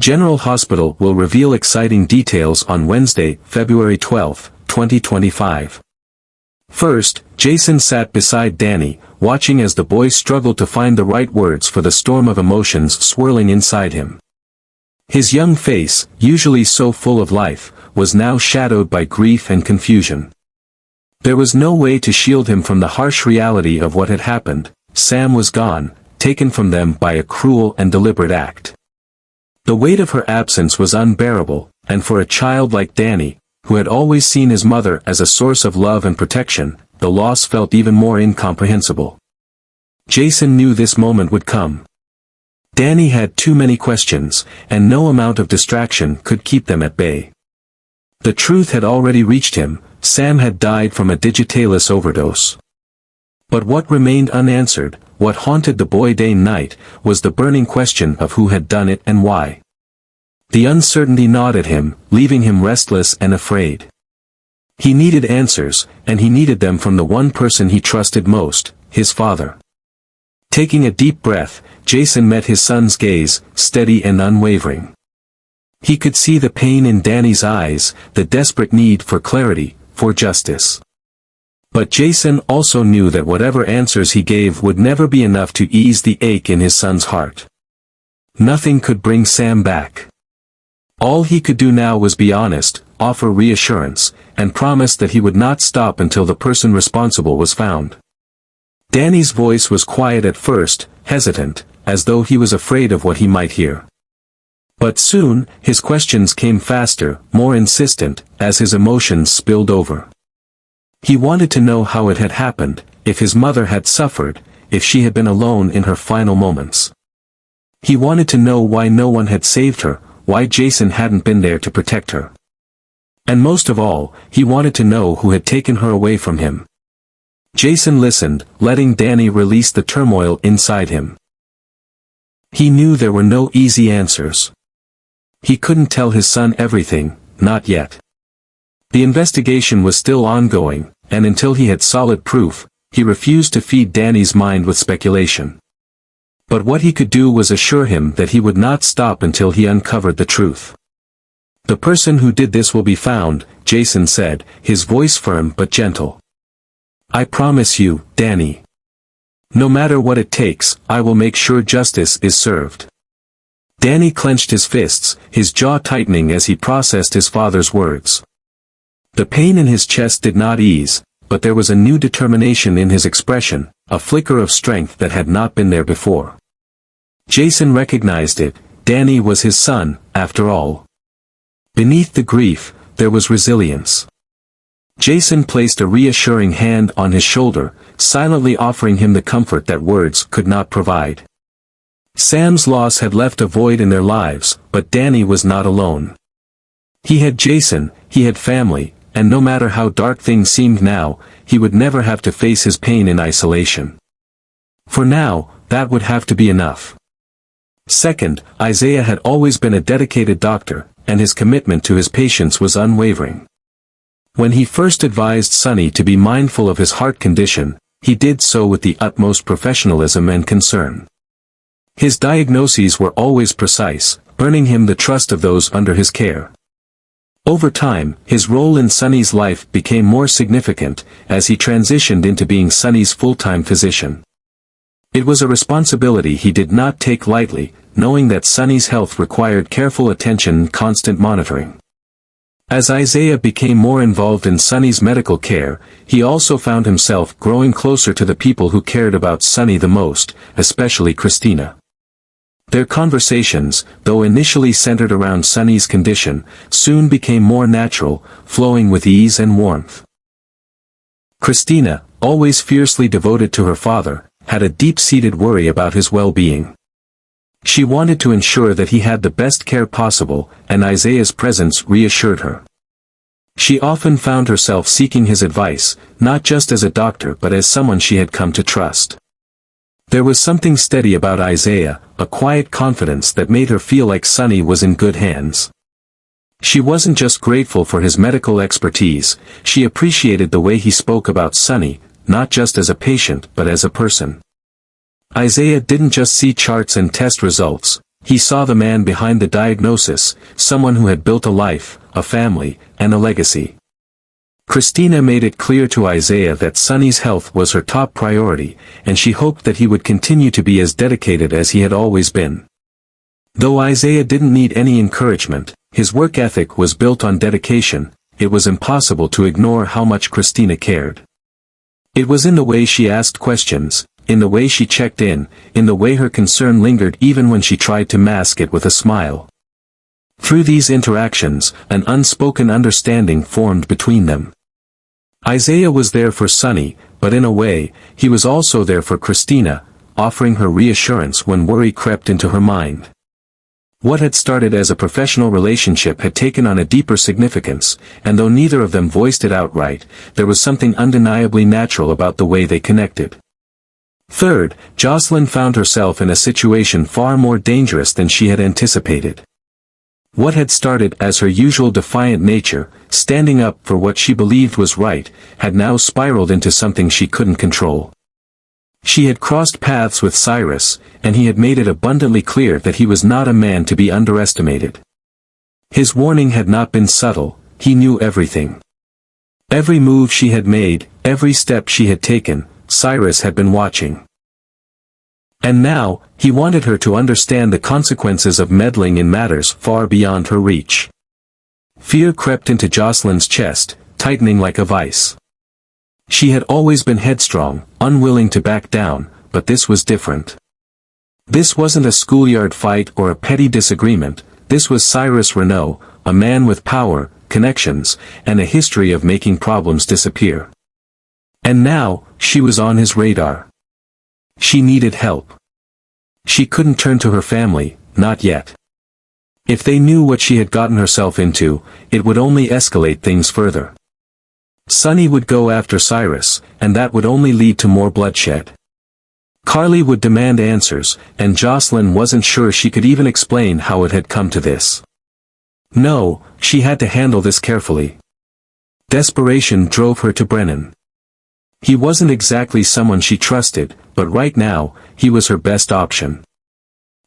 General Hospital will reveal exciting details on Wednesday, February 12, 2025. First, Jason sat beside Danny, watching as the boy struggled to find the right words for the storm of emotions swirling inside him. His young face, usually so full of life, was now shadowed by grief and confusion. There was no way to shield him from the harsh reality of what had happened. Sam was gone, taken from them by a cruel and deliberate act. The weight of her absence was unbearable, and for a child like Danny, who had always seen his mother as a source of love and protection, the loss felt even more incomprehensible. Jason knew this moment would come. Danny had too many questions, and no amount of distraction could keep them at bay. The truth had already reached him: Sam had died from a digitalis overdose. But what remained unanswered, what haunted the boy day and night, was the burning question of who had done it and why. The uncertainty gnawed at him, leaving him restless and afraid. He needed answers, and he needed them from the one person he trusted most, his father. Taking a deep breath, Jason met his son's gaze, steady and unwavering. He could see the pain in Danny's eyes, the desperate need for clarity, for justice. But Jason also knew that whatever answers he gave would never be enough to ease the ache in his son's heart. Nothing could bring Sam back. All he could do now was be honest, offer reassurance, and promise that he would not stop until the person responsible was found. Danny's voice was quiet at first, hesitant, as though he was afraid of what he might hear. But soon, his questions came faster, more insistent, as his emotions spilled over. He wanted to know how it had happened, if his mother had suffered, if she had been alone in her final moments. He wanted to know why no one had saved her, why Jason hadn't been there to protect her. And most of all, he wanted to know who had taken her away from him. Jason listened, letting Danny release the turmoil inside him. He knew there were no easy answers. He couldn't tell his son everything, not yet. The investigation was still ongoing, and until he had solid proof, he refused to feed Danny's mind with speculation. But what he could do was assure him that he would not stop until he uncovered the truth. "The person who did this will be found," Jason said, his voice firm but gentle. "I promise you, Danny. No matter what it takes, I will make sure justice is served." Danny clenched his fists, his jaw tightening as he processed his father's words. The pain in his chest did not ease, but there was a new determination in his expression, a flicker of strength that had not been there before. Jason recognized it. Danny was his son, after all. Beneath the grief, there was resilience. Jason placed a reassuring hand on his shoulder, silently offering him the comfort that words could not provide. Sam's loss had left a void in their lives, but Danny was not alone. He had Jason, he had family, and no matter how dark things seemed now, he would never have to face his pain in isolation. For now, that would have to be enough. Second, Isaiah had always been a dedicated doctor, and his commitment to his patients was unwavering. When he first advised Sonny to be mindful of his heart condition, he did so with the utmost professionalism and concern. His diagnoses were always precise, earning him the trust of those under his care. Over time, his role in Sonny's life became more significant, as he transitioned into being Sonny's full-time physician. It was a responsibility he did not take lightly, knowing that Sonny's health required careful attention and constant monitoring. As Isaiah became more involved in Sonny's medical care, he also found himself growing closer to the people who cared about Sonny the most, especially Kristina. Their conversations, though initially centered around Sonny's condition, soon became more natural, flowing with ease and warmth. Kristina, always fiercely devoted to her father, had a deep-seated worry about his well-being. She wanted to ensure that he had the best care possible, and Isaiah's presence reassured her. She often found herself seeking his advice, not just as a doctor but as someone she had come to trust. There was something steady about Isaiah, a quiet confidence that made her feel like Sonny was in good hands. She wasn't just grateful for his medical expertise, she appreciated the way he spoke about Sonny, not just as a patient but as a person. Isaiah didn't just see charts and test results, He saw the man behind the diagnosis, someone who had built a life, a family, and a legacy. Kristina made it clear to Isaiah that Sonny's health was her top priority, and she hoped that he would continue to be as dedicated as he had always been. Though Isaiah didn't need any encouragement, his work ethic was built on dedication. It was impossible to ignore how much Kristina cared. It was in the way she asked questions, in the way she checked in the way her concern lingered even when she tried to mask it with a smile. Through these interactions, an unspoken understanding formed between them. Isaiah was there for Sonny, but in a way, he was also there for Kristina, offering her reassurance when worry crept into her mind. What had started as a professional relationship had taken on a deeper significance, and though neither of them voiced it outright, there was something undeniably natural about the way they connected. Third, Josslyn found herself in a situation far more dangerous than she had anticipated. What had started as her usual defiant nature, standing up for what she believed was right, had now spiraled into something she couldn't control. She had crossed paths with Cyrus, and he had made it abundantly clear that he was not a man to be underestimated. His warning had not been subtle, he knew everything. Every move she had made, every step she had taken, Cyrus had been watching. And now, he wanted her to understand the consequences of meddling in matters far beyond her reach. Fear crept into Josslyn's chest, tightening like a vice. She had always been headstrong, unwilling to back down, but this was different. This wasn't a schoolyard fight or a petty disagreement, this was Cyrus Renaud, a man with power, connections, and a history of making problems disappear. And now, she was on his radar. She needed help. She couldn't turn to her family, not yet. If they knew what she had gotten herself into, it would only escalate things further. Sonny would go after Cyrus, and that would only lead to more bloodshed. Carly would demand answers, and Josslyn wasn't sure she could even explain how it had come to this. No, she had to handle this carefully. Desperation drove her to Brennan. He wasn't exactly someone she trusted, but right now, he was her best option.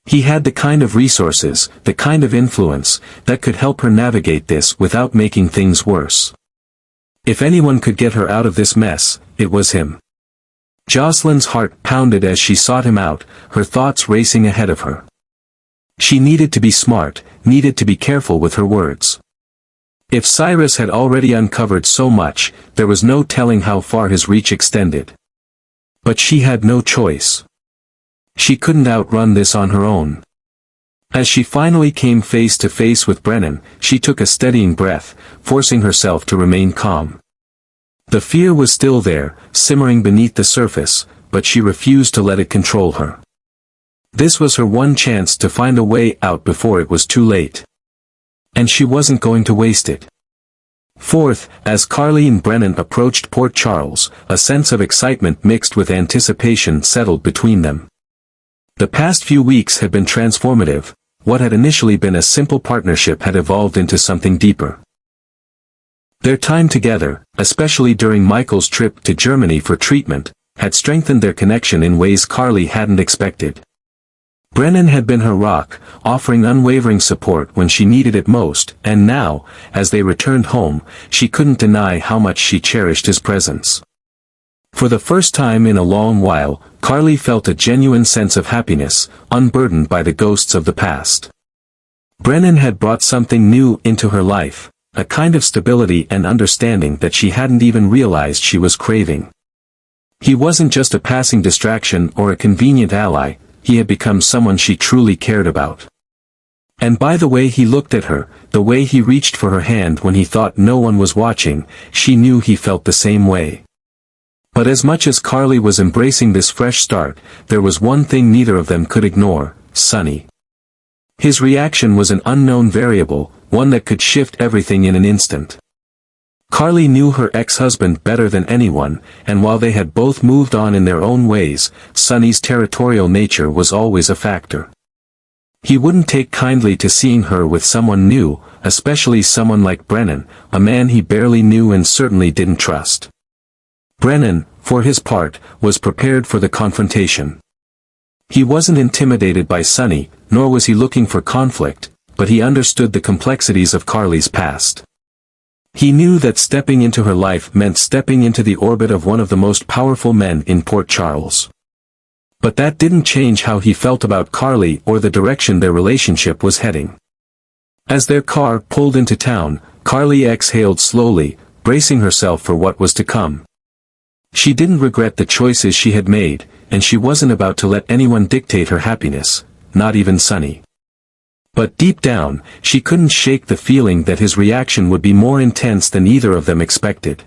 He had the kind of resources, the kind of influence, that could help her navigate this without making things worse. If anyone could get her out of this mess, it was him. Josslyn's heart pounded as she sought him out, her thoughts racing ahead of her. She needed to be smart, needed to be careful with her words. If Cyrus had already uncovered so much, there was no telling how far his reach extended. But she had no choice. She couldn't outrun this on her own. As she finally came face to face with Brennan, she took a steadying breath, forcing herself to remain calm. The fear was still there, simmering beneath the surface, but she refused to let it control her. This was her one chance to find a way out before it was too late. And she wasn't going to waste it. Fourth, as Carly and Brennan approached Port Charles, a sense of excitement mixed with anticipation settled between them. The past few weeks had been transformative. What had initially been a simple partnership had evolved into something deeper. Their time together, especially during Michael's trip to Germany for treatment, had strengthened their connection in ways Carly hadn't expected. Brennan had been her rock, offering unwavering support when she needed it most, and now, as they returned home, she couldn't deny how much she cherished his presence. For the first time in a long while, Carly felt a genuine sense of happiness, unburdened by the ghosts of the past. Brennan had brought something new into her life, a kind of stability and understanding that she hadn't even realized she was craving. He wasn't just a passing distraction or a convenient ally, he had become someone she truly cared about. And by the way he looked at her, the way he reached for her hand when he thought no one was watching, she knew he felt the same way. But as much as Carly was embracing this fresh start, there was one thing neither of them could ignore: Sonny. His reaction was an unknown variable, one that could shift everything in an instant. Carly knew her ex-husband better than anyone, and while they had both moved on in their own ways, Sonny's territorial nature was always a factor. He wouldn't take kindly to seeing her with someone new, especially someone like Brennan, a man he barely knew and certainly didn't trust. Brennan, for his part, was prepared for the confrontation. He wasn't intimidated by Sunny, nor was he looking for conflict, but he understood the complexities of Carly's past. He knew that stepping into her life meant stepping into the orbit of one of the most powerful men in Port Charles. But that didn't change how he felt about Carly or the direction their relationship was heading. As their car pulled into town, Carly exhaled slowly, bracing herself for what was to come. She didn't regret the choices she had made, and she wasn't about to let anyone dictate her happiness, not even Sunny. But deep down, she couldn't shake the feeling that his reaction would be more intense than either of them expected.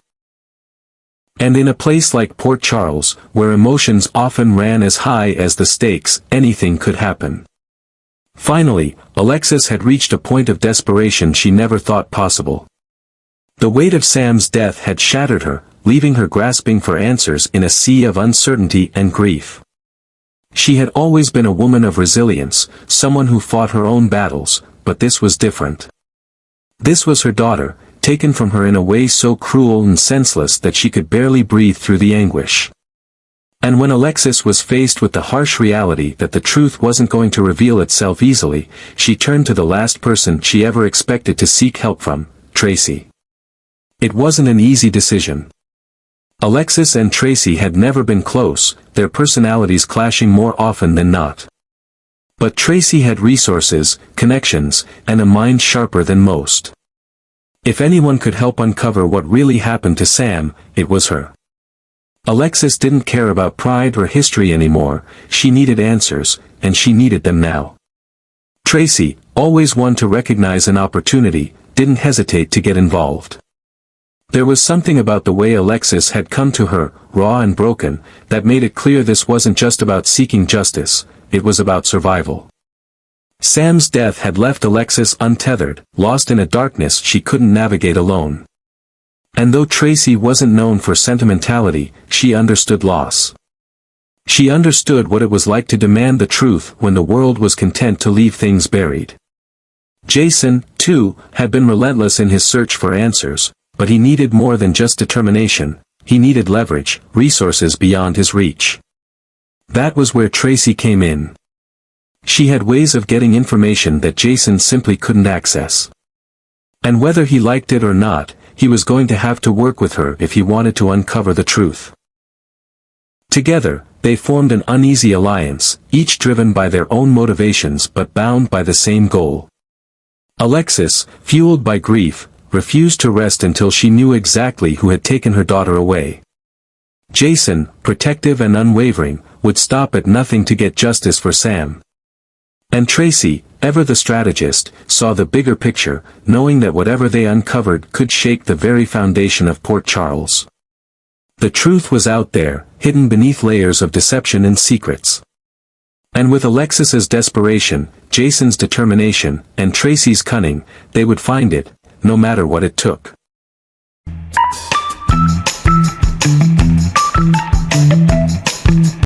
And in a place like Port Charles, where emotions often ran as high as the stakes, anything could happen. Finally, Alexis had reached a point of desperation she never thought possible. The weight of Sam's death had shattered her, leaving her grasping for answers in a sea of uncertainty and grief. She had always been a woman of resilience, someone who fought her own battles, but this was different. This was her daughter, taken from her in a way so cruel and senseless that she could barely breathe through the anguish. And when Alexis was faced with the harsh reality that the truth wasn't going to reveal itself easily, she turned to the last person she ever expected to seek help from, Tracy. It wasn't an easy decision. Alexis and Tracy had never been close, their personalities clashing more often than not. But Tracy had resources, connections, and a mind sharper than most. If anyone could help uncover what really happened to Sam, it was her. Alexis didn't care about pride or history anymore, she needed answers, and she needed them now. Tracy, always one to recognize an opportunity, didn't hesitate to get involved. There was something about the way Alexis had come to her, raw and broken, that made it clear this wasn't just about seeking justice, it was about survival. Sam's death had left Alexis untethered, lost in a darkness she couldn't navigate alone. And though Tracy wasn't known for sentimentality, she understood loss. She understood what it was like to demand the truth when the world was content to leave things buried. Jason, too, had been relentless in his search for answers, but he needed more than just determination, he needed leverage, resources beyond his reach. That was where Tracy came in. She had ways of getting information that Jason simply couldn't access. And whether he liked it or not, he was going to have to work with her if he wanted to uncover the truth. Together, they formed an uneasy alliance, each driven by their own motivations but bound by the same goal. Alexis, fueled by grief, refused to rest until she knew exactly who had taken her daughter away. Jason, protective and unwavering, would stop at nothing to get justice for Sam. And Tracy, ever the strategist, saw the bigger picture, knowing that whatever they uncovered could shake the very foundation of Port Charles. The truth was out there, hidden beneath layers of deception and secrets. And with Alexis's desperation, Jason's determination, and Tracy's cunning, they would find it, no matter what it took.